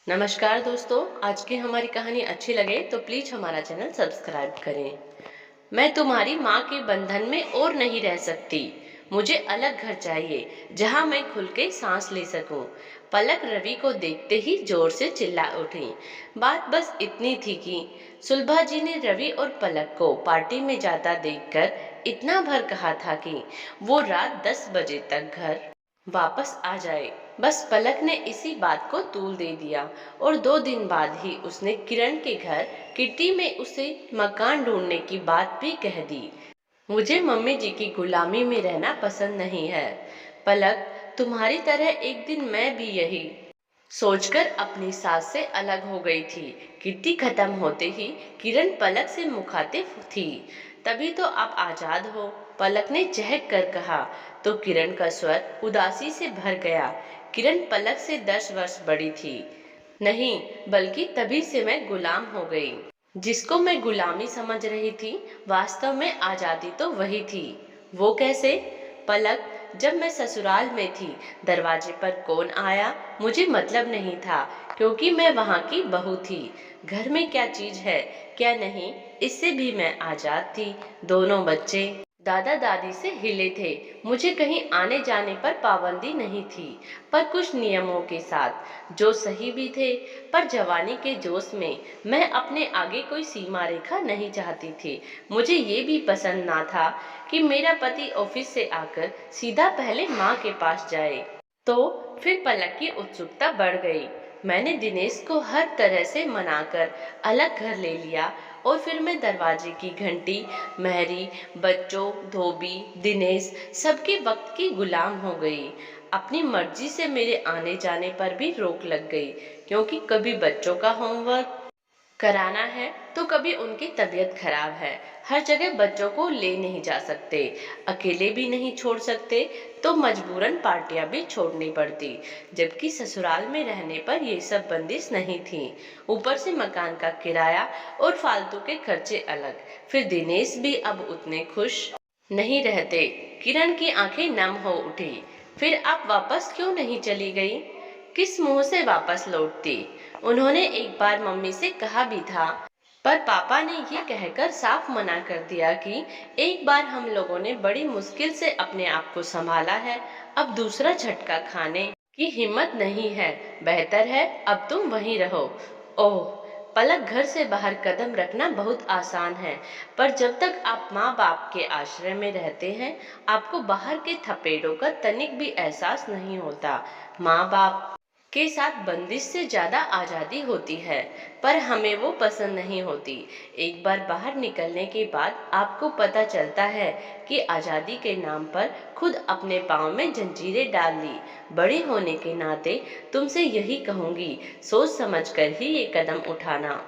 नमस्कार दोस्तों, आज की हमारी कहानी अच्छी लगे तो प्लीज हमारा चैनल सब्सक्राइब करें। मैं तुम्हारी माँ के बंधन में और नहीं रह सकती। मुझे अलग घर चाहिए जहाँ मैं खुल के सांस ले सकूं। पलक रवि को देखते ही जोर से चिल्ला उठी। बात बस इतनी थी कि सुलभा जी ने रवि और पलक को पार्टी में जाता देखकर इतना भर कहा था कि वो रात 10 बजे तक घर वापस आ जाए। बस पलक ने इसी बात को तूल दे दिया और 2 दिन बाद ही उसने किरण के घर किट्टी में उसे मकान ढूंढने की बात भी कह दी। मुझे मम्मी जी की गुलामी में रहना पसंद नहीं है पलक, तुम्हारी तरह एक दिन मैं भी यही सोचकर अपनी सास से अलग हो गई थी। किट्टी खत्म होते ही किरण पलक से मुखातिब थी। तभी तो आप आजाद हो, पलक ने चहक कर कहा। तो किरण का स्वर उदासी से भर गया। किरण पलक से 10 वर्ष बड़ी थी। नहीं, बल्कि तभी से मैं गुलाम हो गई। जिसको मैं गुलामी समझ रही थी, वास्तव में आजादी तो वही थी। वो कैसे? पलक, जब मैं ससुराल में थी, दरवाजे पर कौन आया मुझे मतलब नहीं था, क्योंकि मैं वहाँ की बहू थी। घर में क्या चीज है क्या नहीं, इससे भी मैं आजाद थी। दोनों बच्चे दादा दादी से हिले थे। मुझे कहीं आने जाने पर पाबंदी नहीं थी, पर कुछ नियमों के साथ जो सही भी थे। पर जवानी के जोश में मैं अपने आगे कोई सीमा रेखा नहीं चाहती थी। मुझे ये भी पसंद ना था कि मेरा पति ऑफिस से आकर सीधा पहले माँ के पास जाए। तो फिर पलक की उत्सुकता बढ़ गई। मैंने दिनेश को हर तरह से मनाकर अलग घर ले लिया और फिर मैं दरवाजे की घंटी, मेहरी, बच्चों, धोबी, दिनेश सबके वक्त की गुलाम हो गई। अपनी मर्जी से मेरे आने जाने पर भी रोक लग गई, क्योंकि कभी बच्चों का होमवर्क कराना है तो कभी उनकी तबीयत खराब है। हर जगह बच्चों को ले नहीं जा सकते, अकेले भी नहीं छोड़ सकते, तो मजबूरन पार्टियां भी छोड़नी पड़ती। जबकि ससुराल में रहने पर ये सब बंदिश नहीं थी। ऊपर से मकान का किराया और फालतू के खर्चे अलग। फिर दिनेश भी अब उतने खुश नहीं रहते। किरण की आंखें नम हो उठी। फिर आप वापस क्यों नहीं चली गई? किस मुंह से वापस लौटती? उन्होंने एक बार मम्मी से कहा भी था, पर पापा ने ये कहकर साफ मना कर दिया कि एक बार हम लोगों ने बड़ी मुश्किल से अपने आप को संभाला है, अब दूसरा झटका खाने की हिम्मत नहीं है। बेहतर है अब तुम वहीं रहो। ओह, पलक, घर से बाहर कदम रखना बहुत आसान है, पर जब तक आप माँ बाप के आश्रय में रहते हैं, आपको बाहर के थपेड़ों का तनिक भी एहसास नहीं होता। माँ बाप के साथ बंदिश से ज्यादा आजादी होती है, पर हमें वो पसंद नहीं होती। एक बार बाहर निकलने के बाद आपको पता चलता है कि आजादी के नाम पर खुद अपने पाँव में जंजीरें डाल ली। बड़ी होने के नाते तुमसे यही कहूंगी, सोच समझकर ही ये कदम उठाना।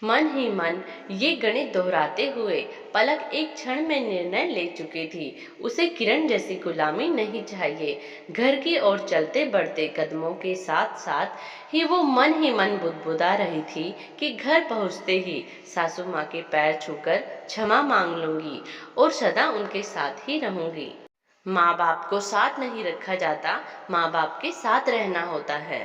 मन ही मन ये गणित दोहराते हुए पलक एक क्षण में निर्णय ले चुकी थी। उसे किरण जैसी गुलामी नहीं चाहिए। घर की ओर चलते बढ़ते कदमों के साथ साथ ही वो मन ही मन बुदबुदा रही थी कि घर पहुंचते ही सासू माँ के पैर छूकर क्षमा मांग लूंगी और सदा उनके साथ ही रहूंगी। माँ बाप को साथ नहीं रखा जाता, माँ बाप के साथ रहना होता है।